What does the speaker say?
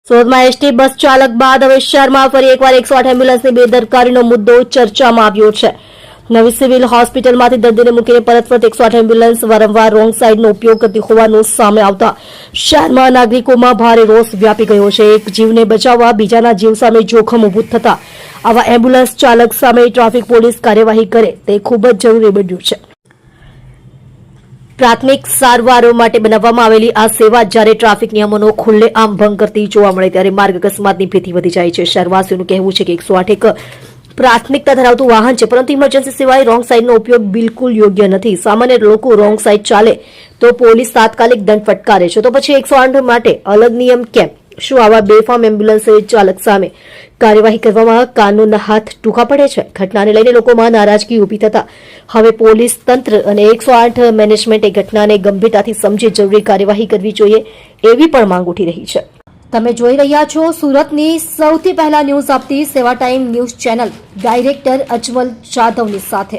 સુરતમાં ST bus ચાલક બાદ હવે શહેરમાં ફરી એકવાર 108 એમ્બ્યુલન્સની બેદરકારીનો મુદ્દો ચર્ચામાં આવ્યો છે। નવી સિવિલ હોસ્પિટલમાંથી દર્દીને મૂકીને પરત ફરતી 108 એમ્બ્યુલન્સ વારંવાર રોંગ સાઇડનો ઉપયોગ કરતી હોવાનું સામે આવતા શહેરમાં નાગરિકોમાં ભારે રોષ વ્યાપી ગયો છે। એક જીવને બચાવવા બીજાના જીવ સામે જોખમ ઊભું થતા આવા એમ્બ્યુલન્સ ચાલક સામે ટ્રાફિક પોલીસ કાર્યવાહી કરે તે ખૂબ જ જરૂરી બન્યું છે। પ્રાથમિક સારવારો માટે બનાવવામાં આવેલી આ સેવા જ્યારે ટ્રાફિક નિયમોનો ખુલ્લેઆમ ભંગ કરતી જોવા મળે ત્યારે માર્ગ અકસ્માતની ભીતિ વધી જાય છે। શહેરવાસીઓનું કહેવું છે કે 108 એક પ્રાથમિકતા ધરાવતું વાહન છે, પરંતુ ઇમરજન્સી સિવાય રોંગ સાઇડનો ઉપયોગ બિલકુલ યોગ્ય નથી। સામાન્ય લોકો રોંગ સાઇડ ચાલે તો પોલીસ તાત્કાલિક દંડ ફટકારે છે, તો પછી 108 માટે અલગ નિયમ કેમ? શું આવા બેફામ એમ્બ્યુલન્સ ચાલક સામે કાર્યવાહી કરવામાં કાનૂનના હાથ ટૂંકા પડે છે? ઘટનાને લઈને લોકોમાં નારાજગી ઊભી થતા હવે પોલીસ તંત્ર અને 108 મેનેજમેન્ટે ઘટનાને ગંભીરતાથી સમજી જરૂરી કાર્યવાહી કરવી જોઈએ એવી પણ માંગ ઉઠી રહી છે। તમે જોઈ રહ્યા છો સુરતની સૌથી પહેલા ન્યૂઝ આપતી સેવા time news channel director Ajmal જાધવની સાથે।